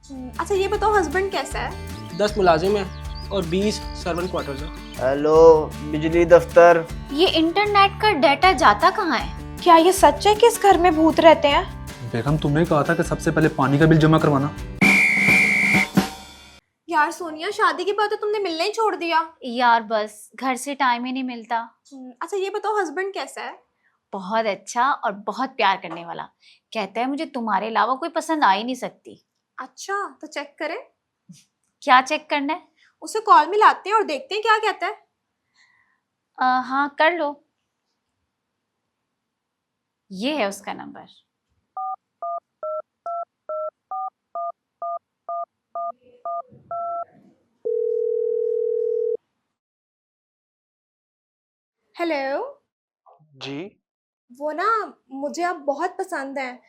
अच्छा ये बताओ हस्बैंड कैसा है? 10 मुलाजिम हैं और 20 सर्वेंट क्वार्टर्स हैं। हेलो बिजली दफ्तर। ये इंटरनेट का डाटा जाता कहाँ है? क्या ये सच है कि इस घर में भूत रहते हैं? बेगम, तुमने कहा था कि सबसे पहले पानी का बिल जमा करवाना। यार सोनिया, शादी के बाद तो तुमने मिलना ही छोड़ दिया। यार बस घर से टाइम ही नहीं मिलता। अच्छा ये बताओ हस्बैंड कैसा है? बहुत अच्छा और बहुत प्यार करने वाला। कहता है मुझे तुम्हारे अलावा कोई पसंद आ ही नहीं सकती। अच्छा तो चेक करें। क्या चेक करना है? उसे कॉल मिलाते हैं और देखते हैं क्या कहता है। हाँ कर लो। ये है उसका नंबर। हेलो। जी। वो ना, मुझे आप बहुत पसंद हैं।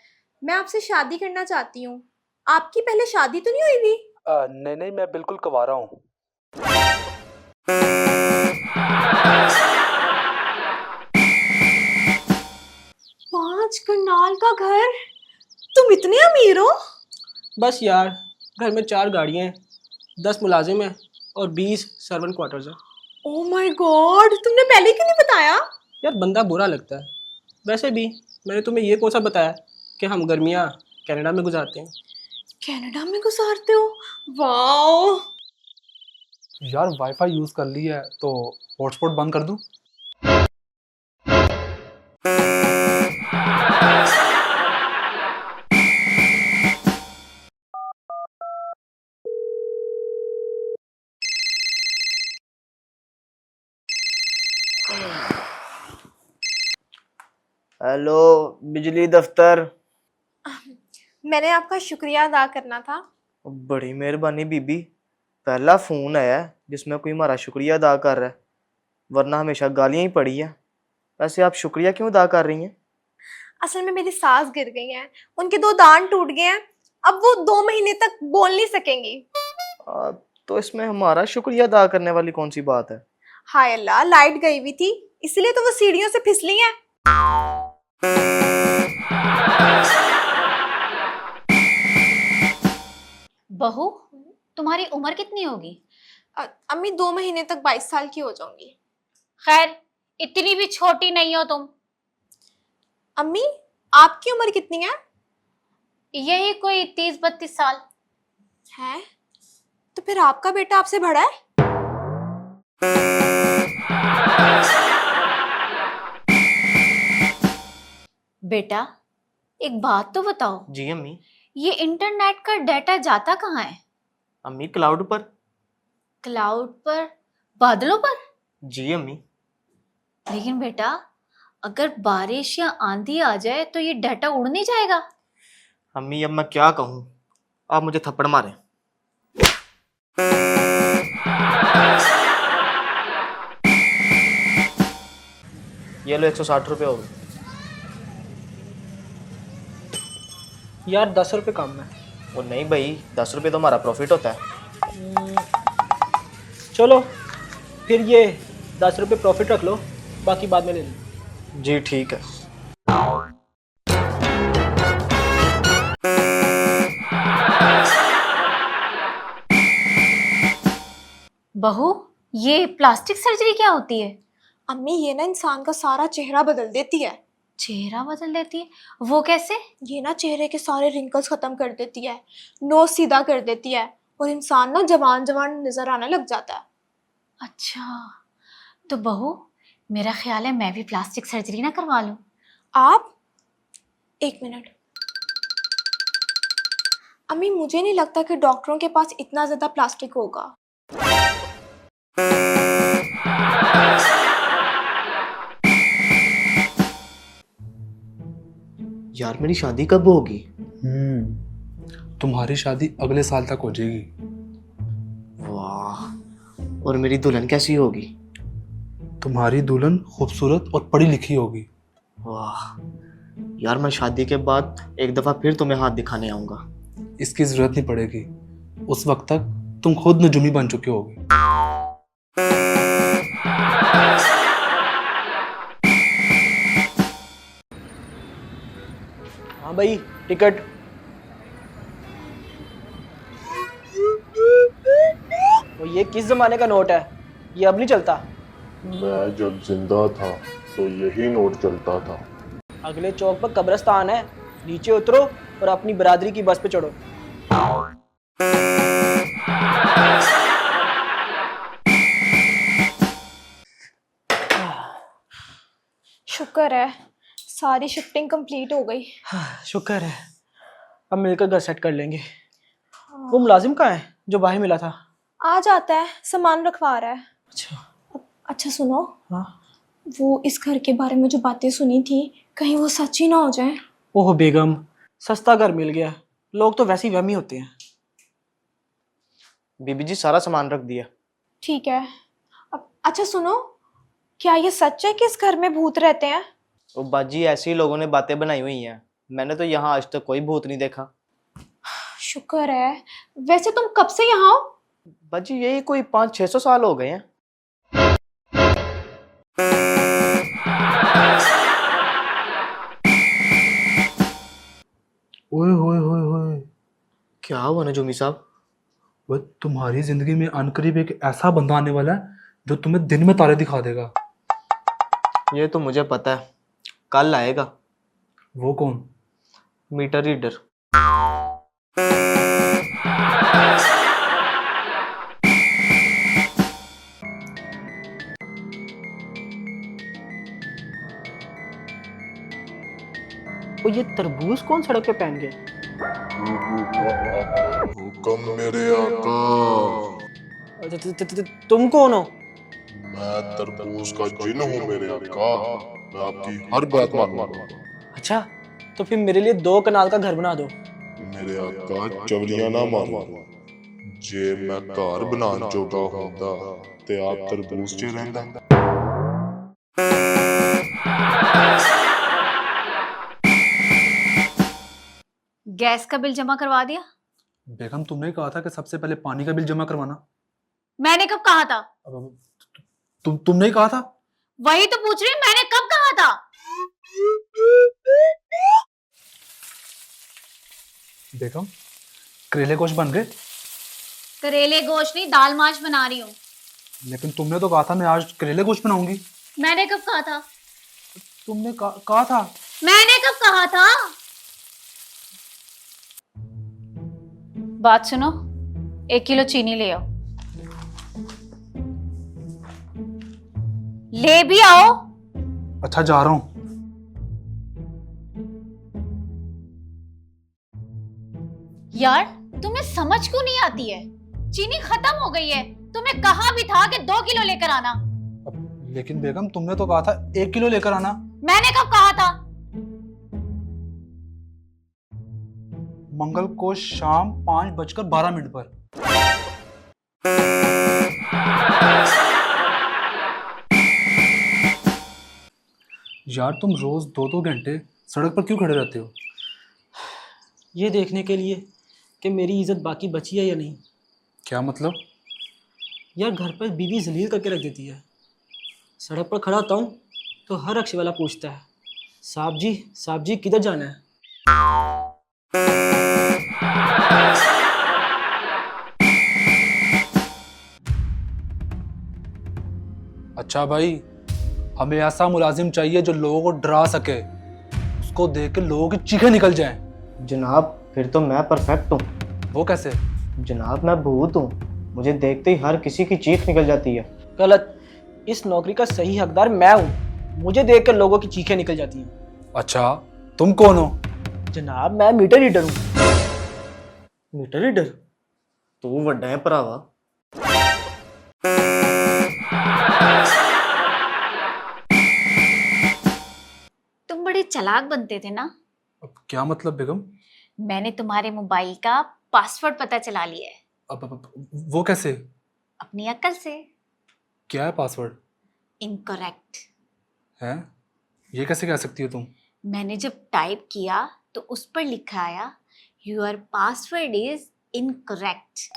मैं आपसे शादी करना चाहती हूँ। आपकी पहले शादी तो नहीं हुई थी? नहीं नहीं, मैं बिल्कुल कवारा हूँ। पांच करनाल का घर? तुम इतने अमीर हो? बस यार, घर में 4 गाड़ियाँ हैं, 10 मुलाजिम हैं और 20 सर्वेंट क्वार्टर्स हैं। ओह माय गॉड, तुमने पहले क्यों नहीं बताया? यार बंदा बुरा लगता है। वैसे भी मैंने तुम्हें ये कौन सा बताया कि हम गर्मियाँ कनाडा में गुजारते हैं। कनाडा में गुजारते हो? वाओ। यार वाईफाई यूज कर ली है तो हॉटस्पॉट बंद कर दूं? हेलो बिजली दफ्तर। मैंने आपका शुक्रिया अदा करना था। बड़ी मेहरबानी बीबी। पहला फोन आया है जिसमें कोई हमारा शुक्रिया अदा कर रहा है, वरना हमेशा गालियां ही पड़ी हैं। वैसे आप शुक्रिया क्यों अदा कर रही हैं? असल में मेरी सास गिर गई हैं, उनके 2 दांत टूट गए हैं। अब वो 2 महीने तक बोल नहीं सकेंगी। तो इसमें हमारा शुक्रिया अदा करने वाली कौन सी बात है? हाय अल्लाह, लाइट गई हुई थी, इसलिए तो वो सीढ़ियों से फिसली हैं। बहू, तुम्हारी उम्र कितनी होगी? अम्मी 2 महीने तक 22 साल की हो जाऊंगी। खैर, इतनी भी छोटी नहीं हो तुम। अम्मी, आपकी उम्र कितनी है? यही कोई 30-32 साल। है? तो फिर आपका बेटा आपसे बड़ा है? बेटा, एक बात तो बताओ, जी अम्मी। ये इंटरनेट का डाटा जाता कहाँ है? अम्मी क्लाउड पर। क्लाउड पर? बादलों पर? जी अम्मी। लेकिन बेटा, अगर बारिश या आंधी आ जाए तो ये डाटा उड़ नहीं जाएगा? अम्मी अब मैं क्या कहूँ, आप मुझे थप्पड़ मारे। ये लो 160 रुपये हो गए। यार 10 रुपये कम है। वो नहीं भाई, 10 रुपये तो हमारा प्रॉफिट होता है। चलो फिर ये 10 रुपये प्रॉफिट रख लो, बाकी बाद में ले लो। जी ठीक है। बहू, ये प्लास्टिक सर्जरी क्या होती है? अम्मी ये ना इंसान का सारा चेहरा बदल देती है। चेहरा बदल देती है? वो कैसे? ये ना चेहरे के सारे रिंकल्स खत्म कर देती है, नोज सीधा कर देती है, और इंसान ना जवान जवान नजर आने लग जाता है। अच्छा, तो बहू, मेरा ख्याल है मैं भी प्लास्टिक सर्जरी ना करवा लूं। आप? 1 मिनट। अम्मी मुझे नहीं लगता कि डॉक्टरों के पास इतना ज्यादा प्लास्टिक होगा। यार मेरी शादी कब होगी? तुम्हारी शादी अगले साल तक हो जाएगी। वाह। और मेरी दुल्हन कैसी होगी? तुम्हारी दुल्हन खूबसूरत और पढ़ी लिखी होगी। वाह। यार मैं शादी के बाद एक दफा फिर तुम्हें हाथ दिखाने आऊंगा। इसकी जरूरत नहीं पड़ेगी, उस वक्त तक तुम खुद नजूमी बन चुके होगे। हाँ भाई, टिकट। और ये किस जमाने का नोट है? ये अब नहीं चलता। मैं जब जिंदा था तो यही नोट चलता था। अगले चौक पर कब्रिस्तान है, नीचे उतरो और अपनी बरादरी की बस पे चढ़ो। शुक्र है सारी शिफ्टिंग कंप्लीट हो गई। शुक्र है, अब मिलकर घर सेट कर लेंगे। वो मुलाजिम कहाँ है जो बाहर मिला था? आ जाता है, सामान रखवा रहा है। अच्छा। अच्छा सुनो, हाँ। वो इस घर के बारे में जो बातें सुनी थी कहीं वो सच ही ना हो जाए। ओह बेगम, सस्ता घर मिल गया, लोग तो वैसे ही वहमी होते हैं। बीबी जी सारा सामान रख दिया। ठीक है। अब अच्छा सुनो, क्या ये सच है कि इस घर में भूत रहते हैं? तो बाजी ऐसे ही लोगों ने बातें बनाई हुई हैं, मैंने तो यहाँ आज तक कोई भूत नहीं देखा। शुक्र है। वैसे तुम कब से यहाँ हो? बाजी यही कोई 500-600 साल हो गए हैं। ओए होए होए होए, क्या हुआ नजूमी साहब? वह तुम्हारी जिंदगी में अनकरीब एक ऐसा बंदा आने वाला है जो तुम्हें दिन में तारे दिखा देगा। ये तो मुझे पता है, कल आएगा। वो कौन? Meter reader. वो ये तरबूज कौन सड़क पे पहन गए? हुक्म मेरे आका। तुम कौन हो? मैं तरबूज का जिन हूँ मेरे आका। मैं आपकी हर बात मानूंगा। अच्छा, तो फिर मेरे लिए 2 कनाल का घर बना दो। मेरे आका चवलियां ना मारो। जे मैं घर बनान जोगा होंदा ते आप तरबूज च रहिंदा। गैस का बिल जमा करवा दिया? बेगम, तुमने कहा था कि सबसे पहले पानी का बिल जमा करवाना। मैंने कब कहा था? अब तुमने ही कहा था। वही तो पूछ रही हूँ, मैंने कब कहा था? बेगम, करेले गोश्त बन गए। करेले गोश्त नहीं, दाल माश बना रही हूँ। लेकिन तुमने तो कहा था मैं आज करेले गोश्त बनाऊंगी। मैंने कब कहा था? तुमने कहा था। मैंने कब कहा था? बात सुनो, 1 किलो चीनी ले आओ। ले भी आओ। अच्छा, जा रहा हूं। यार तुम्हें समझ क्यों नहीं आती है? चीनी खत्म हो गई है, तुम्हें कहा भी था कि 2 किलो लेकर आना। लेकिन बेगम, तुमने तो कहा था 1 किलो लेकर आना। मैंने कब कहा था? मंगल को शाम 5:12 पर। यार, तुम रोज 2-2 घंटे सड़क पर क्यों खड़े रहते हो? ये देखने के लिए कि मेरी इज्जत बाकी बची है या नहीं। क्या मतलब? यार, घर पर बीवी जलील करके रख देती है। सड़क पर खड़ा होता हूँ तो हर रिक्शे वाला पूछता है, साहब जी किधर जाना है? अच्छा भाई, हमें ऐसा मुलाजिम चाहिए जो लोगों को डरा सके, उसको देख के लोगों की चीखें निकल जाएं। जनाब फिर तो मैं परफेक्ट हूँ। वो कैसे? जनाब मैं भूत हूँ, मुझे देखते ही हर किसी की चीख निकल जाती है। गलत, इस नौकरी का सही हकदार मैं हूँ। मुझे देख कर लोगों की चीखें निकल जाती हैं। अच्छा, तुम कौन हो? जनाब, मैं मीटर रीडर हूँ। Meter reader? तू वड्डा है भरावा। तुम बड़े चालाक बनते थे ना। अब क्या मतलब बेगम? मैंने तुम्हारे मोबाइल का पासवर्ड पता चला लिया है। अब वो कैसे? अपनी अक्ल से। क्या है पासवर्ड? इनकरेक्ट। है? ये कैसे कह सकती हो तुम? मैंने जब टाइप किया तो उस पर लिखा आया, योर पासवर्ड इज इनकरेक्ट।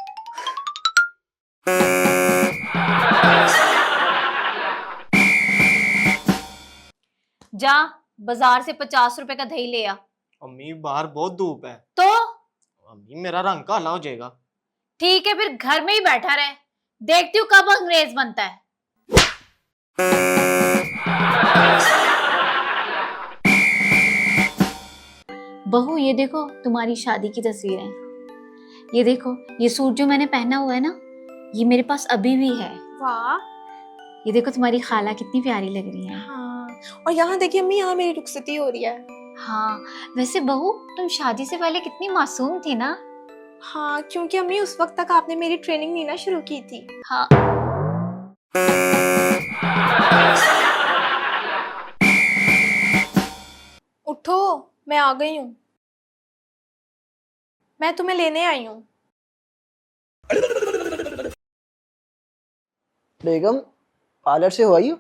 जा बाजार से 50 रुपए का दही ले आ। अम्मी बाहर बहुत धूप है। तो अम्मी मेरा रंग काला हो जाएगा। ठीक है, फिर घर में ही बैठा रहे। देखती हूँ कब अंग्रेज बनता है। बहू ये देखो तुम्हारी शादी की तस्वीरें। ये देखो ये सूट जो मैंने पहना हुआ है ना, ये मेरे पास अभी भी है। वाह। ये देखो तुम्हारी खाला कितनी प्यारी लग रही है। हाँ, और यहाँ देखिए अम्मी, यहाँ मेरी रुखसती हो रही है। हाँ वैसे बहू तुम शादी से पहले कितनी मासूम थी ना। हाँ, क्योंकि अम्मी उस वक्त तक आपने मेरी ट्रेनिंग नहीं ना शुरू की थी। हाँ उठो, मैं आ गई हूँ। मैं तुम्हें लेने आई हूँ। बेगम, पार्लर से हो आई हो?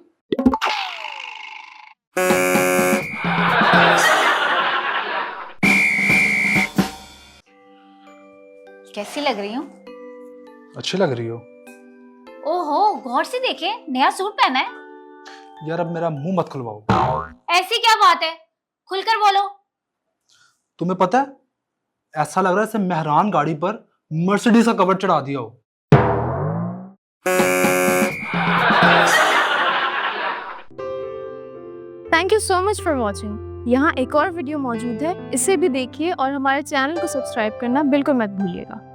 कैसी लग रही हूँ? अच्छी लग रही हो। ओहो गौर से देखे, नया सूट पहना है। यार अब मेरा मुंह मत खुलवाओ। ऐसी क्या बात है, खुलकर बोलो। तुम्हें पता है ऐसा लग रहा है जैसे मेहरान गाड़ी पर मर्सिडीज का कवर चढ़ा दिया हो। Thank you so much for watching. यहाँ एक और वीडियो मौजूद है, इसे भी देखिए और हमारे चैनल को सब्सक्राइब करना बिल्कुल मत भूलिएगा।